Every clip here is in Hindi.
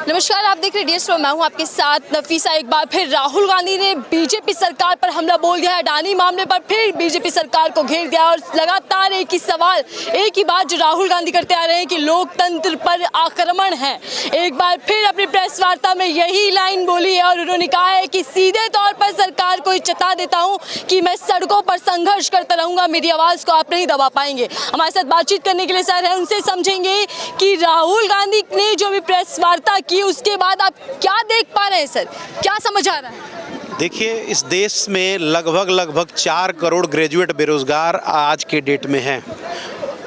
नमस्कार, आप देख रहे हैं DS शो। मैं हूं आपके साथ नफीसा। एक बार फिर राहुल गांधी ने बीजेपी सरकार पर हमला बोल दिया है। अडानी मामले पर फिर बीजेपी सरकार को घेर दिया और लगातार एक ही सवाल, एक ही बात जो राहुल गांधी करते आ रहे हैं कि लोकतंत्र पर आक्रमण है। एक बार फिर अपनी प्रेस वार्ता में यही लाइन बोली है और उन्होंने कहा है कि सीधे तौर पर सरकार को चेता देता हूं कि मैं सड़कों पर संघर्ष करता रहूंगा, मेरी आवाज को आप नहीं दबा पाएंगे। हमारे साथ बातचीत करने के लिए सर है, उनसे समझेंगे कि राहुल गांधी ने जो भी प्रेस वार्ता की उसके बाद आप क्या देख पा रहे हैं सर, क्या समझ आ रहा है? देखिए, इस देश में लगभग 4 करोड़ ग्रेजुएट बेरोजगार आज के डेट में हैं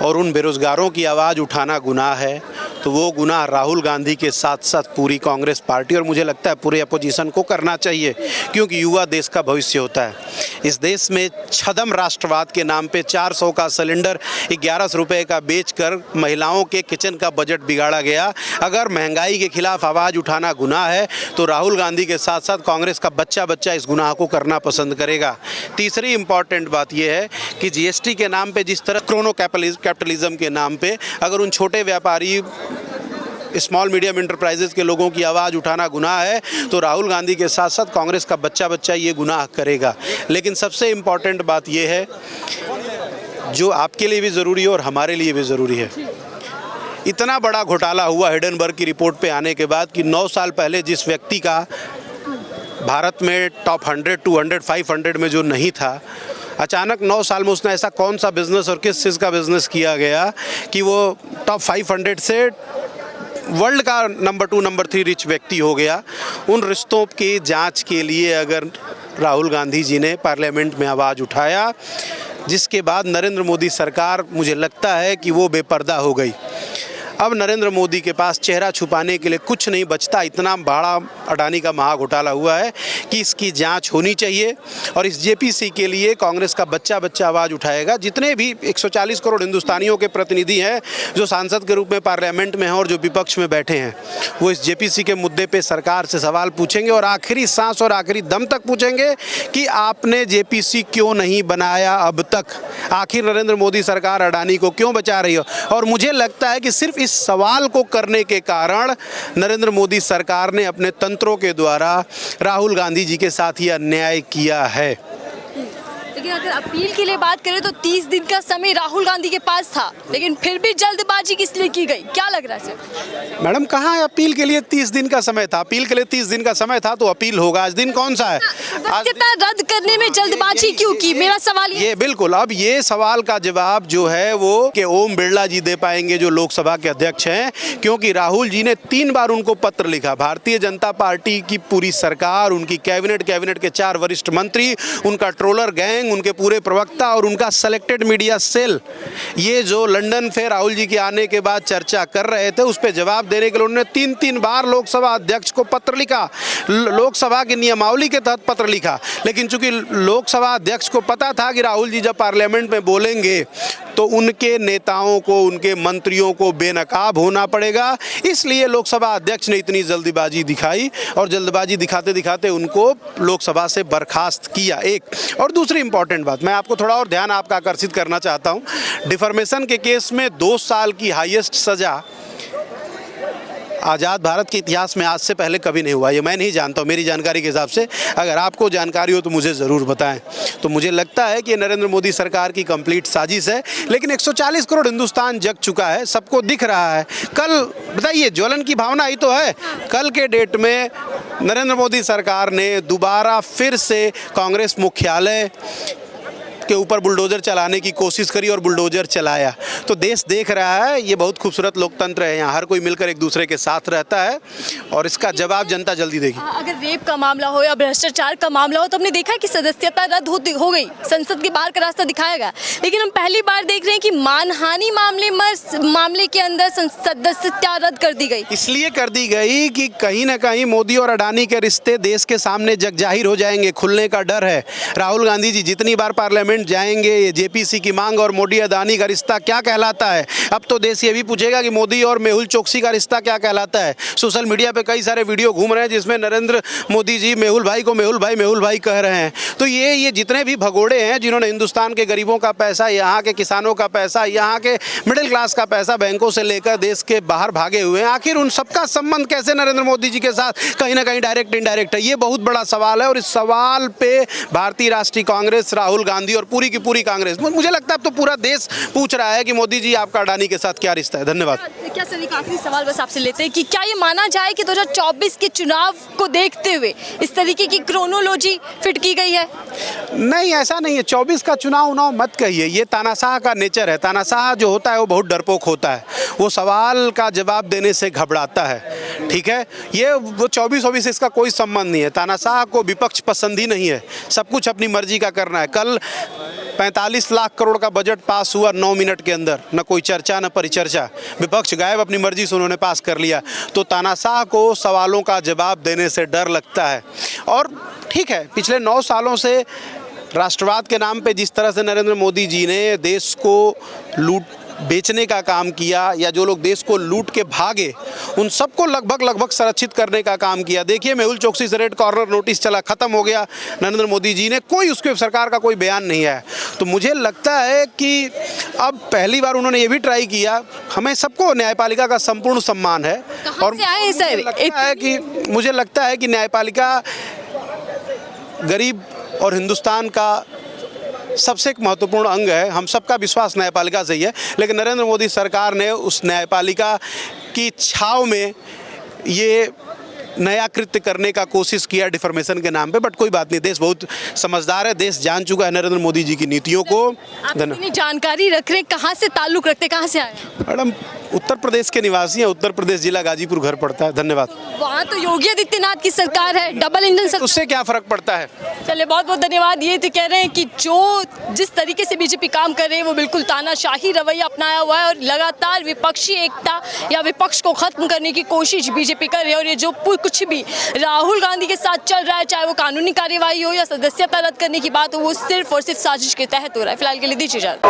और उन बेरोजगारों की आवाज़ उठाना गुनाह है तो वो गुनाह राहुल गांधी के साथ साथ पूरी कांग्रेस पार्टी और मुझे लगता है पूरे अपोजिशन को करना चाहिए, क्योंकि युवा देश का भविष्य होता है। इस देश में छदम राष्ट्रवाद के नाम पे 400 का सिलेंडर 1100 रुपये का बेचकर महिलाओं के किचन का बजट बिगाड़ा गया। अगर महंगाई के खिलाफ आवाज़ उठाना गुनाह है तो राहुल गांधी के साथ साथ कांग्रेस का बच्चा इस गुनाह को करना पसंद करेगा। तीसरी इंपॉर्टेंट बात यह है कि GST के नाम पे, जिस तरह क्रोनो कैपिटलिज्म के नाम पे अगर उन छोटे व्यापारी स्मॉल मीडियम इंटरप्राइजेज के लोगों की आवाज़ उठाना गुनाह है तो राहुल गांधी के साथ साथ कांग्रेस का बच्चा ये गुनाह करेगा। लेकिन सबसे इम्पॉर्टेंट बात यह है जो आपके लिए भी ज़रूरी है और हमारे लिए भी ज़रूरी है, इतना बड़ा घोटाला हुआ हिडेनबर्ग की रिपोर्ट पे आने के बाद कि 9 साल पहले जिस व्यक्ति का भारत में टॉप 100, 200, 500 में जो नहीं था, अचानक 9 साल में उसने ऐसा कौन सा बिजनेस और किस चीज़ का बिजनेस किया गया कि वो टॉप 500 से वर्ल्ड का नंबर 2, नंबर 3 रिच व्यक्ति हो गया। उन रिश्तों की जांच के लिए अगर राहुल गांधी जी ने पार्लियामेंट में आवाज़ उठाया, जिसके बाद नरेंद्र मोदी सरकार मुझे लगता है कि वो बेपर्दा हो गई। अब नरेंद्र मोदी के पास चेहरा छुपाने के लिए कुछ नहीं बचता। इतना बड़ा अडानी का महाघोटाला हुआ है कि इसकी जांच होनी चाहिए और इस JPC के लिए कांग्रेस का बच्चा आवाज़ उठाएगा। जितने भी 140 करोड़ हिंदुस्तानियों के प्रतिनिधि हैं जो सांसद के रूप में पार्लियामेंट में हैं और जो विपक्ष में बैठे हैं, वो इस JPC के मुद्दे पर सरकार से सवाल पूछेंगे और आखिरी सांस और आखिरी दम तक पूछेंगे कि आपने JPC क्यों नहीं बनाया अब तक। आखिर नरेंद्र मोदी सरकार अडानी को क्यों बचा रही हो? और मुझे लगता है कि सिर्फ इस सवाल को करने के कारण नरेंद्र मोदी सरकार ने अपने तंत्रों के द्वारा राहुल गांधी जी के साथ ये अन्याय किया है। लेकिन अगर अपील के लिए बात करें तो 30 दिन का समय राहुल गांधी के पास था, लेकिन फिर भी जल्दबाजी किस लिए की गई, क्या लग रहा है सर? मैडम, कहाँ है अपील के लिए 30 दिन का समय था? अपील के लिए 30 दिन का समय था तो अपील होगा। आज दिन कौन सा है? रद्द करने में जल्दबाजी क्यों की, मेरा सवाल ये बिल्कुल। अब ये सवाल का जवाब जो है वो कि ओम बिरला जी दे पाएंगे जो लोकसभा के अध्यक्ष हैं, क्योंकि राहुल जी ने 3 बार उनको पत्र लिखा। भारतीय जनता पार्टी की पूरी सरकार, उनकी कैबिनेट के 4 वरिष्ठ मंत्री, उनका ट्रोलर गैंग, उनके पूरे प्रवक्ता और उनका सेलेक्टेड मीडिया सेल, ये जो लंदन से राहुल जी के आने के बाद चर्चा कर रहे थे, उस पर जवाब देने के लिए उन्होंने 3 बार लोकसभा अध्यक्ष को पत्र लिखा, लोकसभा की नियमावली के तहत पत्र लिखा। लेकिन चूंकि लोकसभा अध्यक्ष को पता था कि राहुल जी जब पार्लियामेंट में बोलेंगे तो उनके नेताओं को, उनके मंत्रियों को बेनकाब होना पड़ेगा, इसलिए लोकसभा अध्यक्ष ने इतनी जल्दबाजी दिखाई और जल्दबाजी दिखाते दिखाते उनको लोकसभा से बर्खास्त किया। एक और दूसरी इंपॉर्टेंट बात, मैं आपको थोड़ा और ध्यान आपका आकर्षित करना चाहता हूं। डिफर्मेशन के केस में 2 साल की हाईएस्ट सजा आज़ाद भारत के इतिहास में आज से पहले कभी नहीं हुआ। ये मैं नहीं जानता हूँ, मेरी जानकारी के हिसाब से। अगर आपको जानकारी हो तो मुझे ज़रूर बताएं। तो मुझे लगता है कि नरेंद्र मोदी सरकार की कंप्लीट साजिश है। लेकिन 140 करोड़ हिंदुस्तान जग चुका है, सबको दिख रहा है। कल बताइए, ज्वलन की भावना ही तो है। कल के डेट में नरेंद्र मोदी सरकार ने दोबारा फिर से कांग्रेस मुख्यालय के ऊपर बुलडोजर चलाने की कोशिश करी और बुलडोजर चलाया। तो देश देख रहा है, ये बहुत खूबसूरत लोकतंत्र है, यहाँ हर कोई मिलकर एक दूसरे के साथ रहता है और इसका जवाब जनता जल्दी देगी। अगर रेप का मामला हो या भ्रष्टाचार का मामला हो तो हमने देखा कि सदस्यता रद्द हो गई, संसद के बाहर का रास्ता दिखाया गया। लेकिन हम पहली बार देख रहे हैं कि मानहानि मामले के अंदर सदस्यता रद्द कर दी गई। इसलिए कर दी गई कि कहीं ना कहीं मोदी और अडानी के रिश्ते देश के सामने जगजाहिर हो जाएंगे, खुलने का डर है। राहुल गांधी जी जितनी बार पार्लियामेंट पार्लियामेंट जाएंगे, ये जेपीसी की मांग और मोदी अदानी का रिश्ता क्या कहलाता है। अब तो देश ये भी पूछेगा कि मोदी और मेहुल चोकसी का रिश्ता क्या कहलाता है। सोशल मीडिया पे कई सारे वीडियो घूम रहे हैं जिसमें नरेंद्र मोदी जी मेहुल भाई को मेहुल भाई कह रहे हैं। तो ये जितने भी भगोड़े हैं जिन्होंने हिंदुस्तान के गरीबों का पैसा, यहाँ के किसानों का पैसा, यहाँ के मिडिल क्लास का पैसा बैंकों से लेकर देश के बाहर भागे हुए हैं, आखिर उन सबका संबंध कैसे नरेंद्र मोदी जी के साथ कहीं ना कहीं डायरेक्ट इनडायरेक्ट है। ये बहुत बड़ा सवाल है और इस सवाल पे भारतीय राष्ट्रीय कांग्रेस, राहुल गांधी और पूरी की पूरी कांग्रेस, मुझे लगता है अब तो पूरा देश पूछ रहा है कि मोदी जी आपका अडानी के साथ क्या रिश्ता है। धन्यवाद। क्या सर, एक आखिरी सवाल बस आपसे लेते हैं कि क्या ये माना जाए कि 2024 के चुनाव को देखते हुए इस तरीके की क्रोनोलॉजी फिट की गई है? नहीं, ऐसा नहीं है। 24 का चुनाव मत कहिए, ये तानाशाह का नेचर है। तानाशाह जो होता है वो बहुत डरपोक होता है, वो सवाल का जवाब देने से घबराता है। ठीक है, ये वो 24 इसका कोई संबंध नहीं है। तानाशाह को विपक्ष पसंद ही नहीं है, सब कुछ अपनी मर्जी का करना है। कल 45 लाख करोड़ का बजट पास हुआ 9 मिनट के अंदर, न कोई चर्चा न परिचर्चा, विपक्ष गायब, अपनी मर्जी से उन्होंने पास कर लिया। तो तानाशाह को सवालों का जवाब देने से डर लगता है। और ठीक है, पिछले 9 सालों से राष्ट्रवाद के नाम पे जिस तरह से नरेंद्र मोदी जी ने देश को बेचने का काम किया, या जो लोग देश को लूट के भागे उन सबको लगभग संरक्षित करने का काम किया। देखिए, मेहुल चोकसी से रेड कॉर्नर नोटिस चला, खत्म हो गया। नरेंद्र मोदी जी ने कोई उसके सरकार का कोई बयान नहीं आया। तो मुझे लगता है कि अब पहली बार उन्होंने ये भी ट्राई किया। हमें सबको न्यायपालिका का संपूर्ण सम्मान है और मुझे लगता है कि न्यायपालिका गरीब और हिंदुस्तान का सबसे एक महत्वपूर्ण अंग है। हम सबका विश्वास न्यायपालिका से ही है, लेकिन नरेंद्र मोदी सरकार ने उस न्यायपालिका की छाव में ये नया कृत्य करने का कोशिश किया डिफॉर्मेशन के नाम पे। बट कोई बात नहीं, देश बहुत समझदार है, देश जान चुका है नरेंद्र मोदी जी की नीतियों को। इतनी जानकारी रख रहे, कहाँ से ताल्लुक रखते, कहाँ से आए? मैडम, उत्तर प्रदेश के निवासी हैं, उत्तर प्रदेश जिला गाजीपुर घर पड़ता है। धन्यवाद। वहाँ तो योगी आदित्यनाथ की सरकार है, डबल इंजन सरकार, उससे क्या फर्क पड़ता है? चलिए, बहुत बहुत धन्यवाद। ये तो कह रहे हैं कि जो जिस तरीके से बीजेपी काम कर रही है वो बिल्कुल तानाशाही रवैया अपनाया हुआ है और लगातार विपक्षी एकता या विपक्ष को खत्म करने की कोशिश बीजेपी कर रही है। और ये जो कुछ भी राहुल गांधी के साथ चल रहा है, चाहे वो कानूनी कार्यवाही हो या सदस्यता रद्द करने की बात हो, वो सिर्फ और सिर्फ साजिश के तहत हो रहा है। फिलहाल के लिए दीजिए इजाजत।